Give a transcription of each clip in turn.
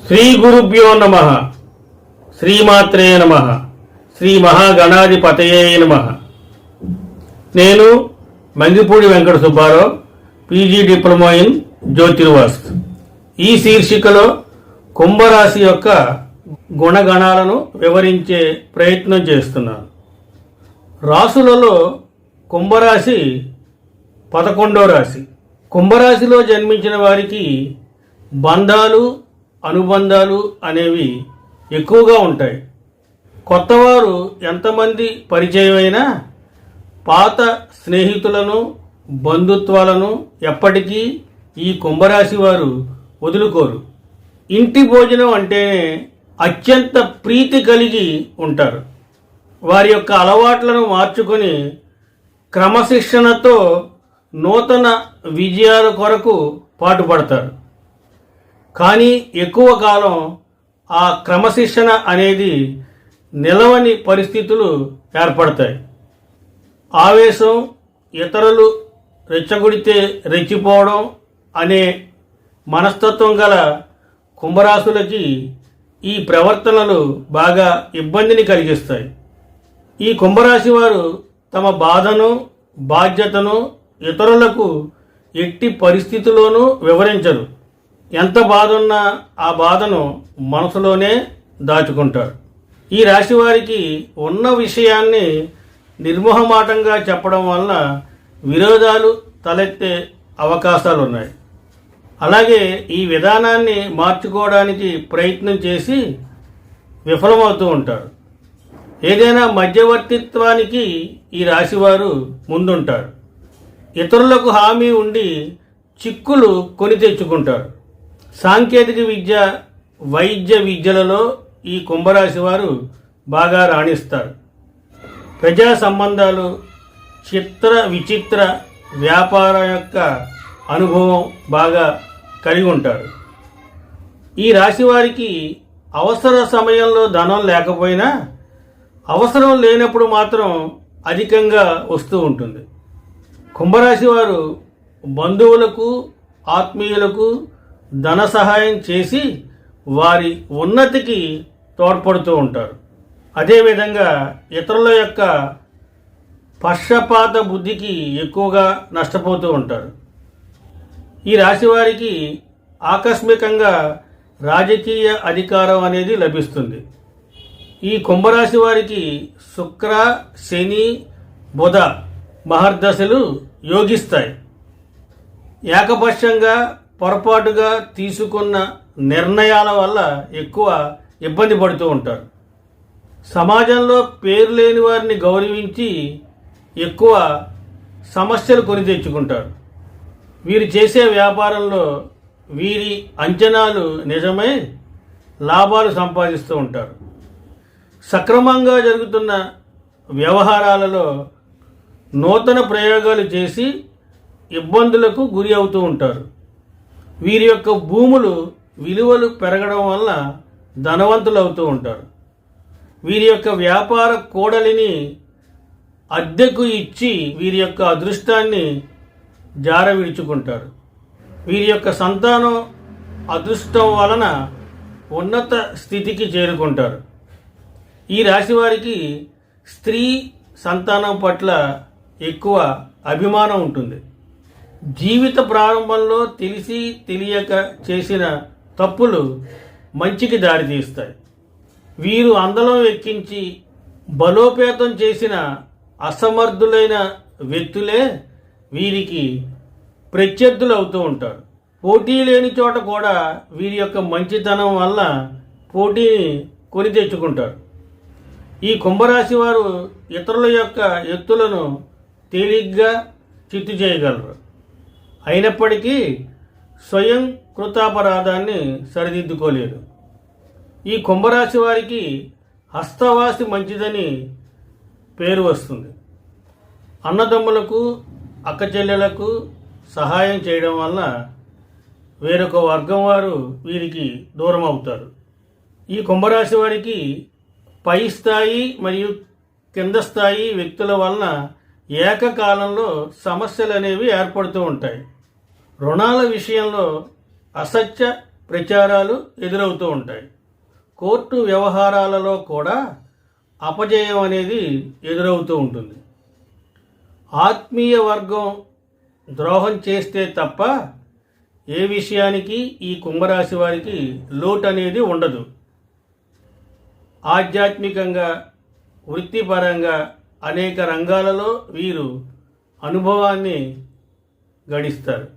శ్రీ గురుభ్యో నమః. శ్రీమాత్రే నమః. శ్రీ మహాగణాధిపతయే నమః. నేను Mangipudi Venkata Subbarao, PG diploma in జ్యోతిర్వాస్తు. ఈ శీర్షికలో కుంభరాశి యొక్క గుణగణాలను వివరించే ప్రయత్నం చేస్తున్నాను. రాశులలో కుంభరాశి 11వ రాశి. కుంభరాశిలో జన్మించిన వారికి బంధాలు, అనుబంధాలు అనేవి ఎక్కువగా ఉంటాయి. కొత్తవారు ఎంతమంది పరిచయమైనా పాత స్నేహితులను, బంధుత్వాలను ఎప్పటికీ ఈ కుంభరాశి వారు వదులుకోరు. ఇంటి భోజనం అంటేనే అత్యంత ప్రీతి కలిగి ఉంటారు. వారి యొక్క అలవాట్లను మార్చుకొని క్రమశిక్షణతో నూతన విజయాల కొరకు పాటుపడతారు. కానీ ఎక్కువ కాలం ఆ క్రమశిక్షణ అనేది నిలవని పరిస్థితులు ఏర్పడతాయి. ఆవేశం, ఇతరులు రెచ్చగొడితే రెచ్చిపోవడం అనే మనస్తత్వం గల కుంభరాశులకి ఈ ప్రవర్తనలు బాగా ఇబ్బందిని కలిగిస్తాయి. ఈ కుంభరాశి వారు తమ బాధను, బాధ్యతను ఇతరులకు ఎట్టి పరిస్థితుల్లోనూ వివరించరు. ఎంత బాధ ఉన్నా ఆ బాధను మనసులోనే దాచుకుంటారు. ఈ రాశి వారికి ఉన్న విషయాన్ని నిర్మోహమాటంగా చెప్పడం వలన విరోధాలు తలెత్తే అవకాశాలు ఉన్నాయి. అలాగే ఈ విధానాన్ని మార్చుకోవడానికి ప్రయత్నం చేసి విఫలమవుతూ ఉంటారు. ఏదైనా మధ్యవర్తిత్వానికి ఈ రాశివారు ముందుంటారు. ఇతరులకు హామీ ఉండి చిక్కులు కొని తెచ్చుకుంటారు. సాంకేతిక విద్య, వైద్య విద్యలలో ఈ కుంభరాశి వారు బాగా రాణిస్తారు. ప్రజా సంబంధాలు, చిత్ర విచిత్ర వ్యాపారం యొక్క అనుభవం బాగా కలిగి ఉంటారు. ఈ రాశి వారికి అవసర సమయంలో ధనం లేకపోయినా అవసరం లేనప్పుడు మాత్రం అధికంగా వస్తూ ఉంటుంది. కుంభరాశి వారు బంధువులకు, ఆత్మీయులకు ధన సహాయం చేసి వారి ఉన్నతికి తోడ్పడుతూ ఉంటారు. అదేవిధంగా ఇతరుల యొక్క పక్షపాత బుద్ధికి ఎక్కువగా నష్టపోతూ ఉంటారు. ఈ రాశి వారికి ఆకస్మికంగా రాజకీయ అధికారం అనేది లభిస్తుంది. ఈ కుంభరాశి వారికి శుక్ర, శని, బుధ మహర్దశలు యోగిస్తాయి. ఏకపక్షంగా పొరపాటుగా తీసుకున్న నిర్ణయాల వల్ల ఎక్కువ ఇబ్బంది పడుతూ ఉంటారు. సమాజంలో పేరు లేని వారిని గౌరవించి ఎక్కువ సమస్యలు కొని తెచ్చుకుంటారు. వీరు చేసే వ్యాపారంలో వీరి అంచనాలు నిజమై లాభాలు సంపాదిస్తూ ఉంటారు. సక్రమంగా జరుగుతున్న వ్యవహారాలలో నూతన ప్రయోగాలు చేసి ఇబ్బందులకు గురి అవుతూ ఉంటారు. వీరి యొక్క భూములు విలువలు పెరగడం వల్ల ధనవంతులు అవుతూ ఉంటారు. వీరి యొక్క వ్యాపార కూడలిని అద్దెకు ఇచ్చి వీరి యొక్క అదృష్టాన్ని జార విడుచుకుంటారు. వీరి యొక్క సంతానం అదృష్టం వలన ఉన్నత స్థితికి చేరుకుంటారు. ఈ రాశి వారికి స్త్రీ సంతానం పట్ల ఎక్కువ అభిమానం ఉంటుంది. జీవిత ప్రారంభంలో తెలిసి తెలియక చేసిన తప్పులు మంచికి దారితీస్తాయి. వీరు అందలం ఎక్కించి బలోపేతం చేసిన అసమర్థులైన వ్యక్తులే వీరికి ప్రత్యర్థులు అవుతూ ఉంటారు. పోటీ లేని చోట కూడా వీరి యొక్క మంచితనం వల్ల పోటీని కొని తెచ్చుకుంటారు. ఈ కుంభరాశి వారు ఇతరుల యొక్క ఎత్తులను తేలిగ్గా చిత్తు చేయగలరు. అయినప్పటికీ స్వయం కృతాపరాధాన్ని సరిదిద్దుకోలేరు. ఈ కుంభరాశి వారికి హస్తవాసి మంచిదని పేరు వస్తుంది. అన్నదమ్ములకు, అక్కచెల్లెలకు సహాయం చేయడం వల్ల వేరొక వర్గం వారు వీరికి దూరం అవుతారు. ఈ కుంభరాశి వారికి పై స్థాయి మరియు కింద స్థాయి వ్యక్తుల వలన ఏకకాలంలో సమస్యలు అనేవి ఏర్పడుతూ ఉంటాయి. రుణాల విషయంలో అసత్య ప్రచారాలు ఎదురవుతూ ఉంటాయి. కోర్టు వ్యవహారాలలో కూడా అపజయం అనేది ఎదురవుతూ ఉంటుంది. ఆత్మీయ వర్గం ద్రోహం చేస్తే తప్ప ఏ విషయానికి ఈ కుంభరాశి వారికి లోటు అనేది ఉండదు. ఆధ్యాత్మికంగా, వృత్తిపరంగా అనేక రంగాలలో వీరు అనుభవాన్ని గడిస్తారు.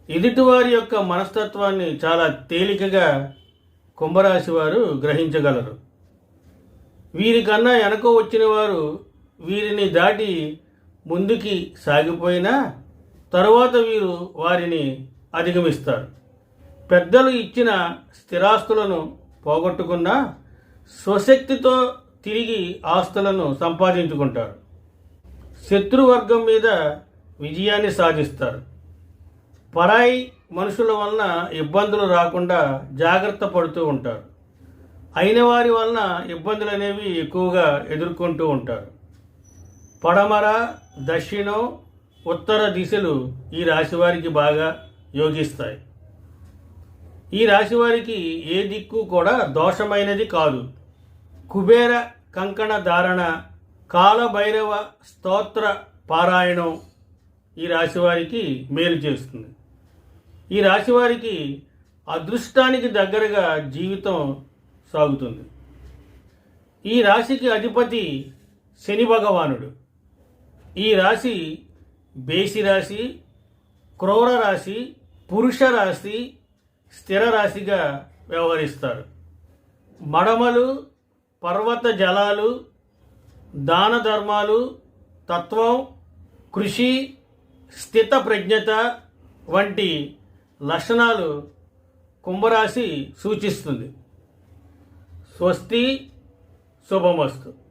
ఎదుటివారి యొక్క మనస్తత్వాన్ని చాలా తేలికగా కుంభరాశి వారు గ్రహించగలరు. వీరికన్నా వెనక వచ్చిన వారు వీరిని దాటి ముందుకి సాగిపోయినా తరువాత వీరు వారిని అధిగమిస్తారు. పెద్దలు ఇచ్చిన స్థిరాస్తులను పోగొట్టుకున్నా స్వశక్తితో తిరిగి ఆస్తులను సంపాదించుకుంటారు. శత్రువర్గం మీద విజయాన్ని సాధిస్తారు. పరాయి మనుషుల వలన ఇబ్బందులు రాకుండా జాగ్రత్త పడుతూ ఉంటారు. అయిన వారి వలన ఇబ్బందులు అనేవి ఎక్కువగా ఎదుర్కొంటూ ఉంటారు. పడమర, దక్షిణం, ఉత్తర దిశలు ఈ రాశి వారికి బాగా యోగిస్తాయి. ఈ రాశి వారికి ఏ దిక్కు కూడా దోషమైనది కాదు. కుబేర కంకణ ధారణ, కాలభైరవ స్తోత్ర పారాయణం ఈ రాశి వారికి మేలు చేస్తుంది. ఈ రాశి వారికి అదృష్టానికి దగ్గరగా జీవితం సాగుతుంది. ఈ రాశికి అధిపతి శని భగవానుడు. ఈ రాశి బేసి రాశి, క్రూర రాశి, పురుష రాశి, స్థిర రాశిగా వ్యవహరిస్తారు. మడమలు, పర్వత జలాలు, దాన ధర్మాలు, తత్వం, కృషి, స్థిత ప్రజ్ఞత వంటి లక్షణాలు కుంభరాశి సూచిస్తుంది. స్వస్తి, శుభమస్తు.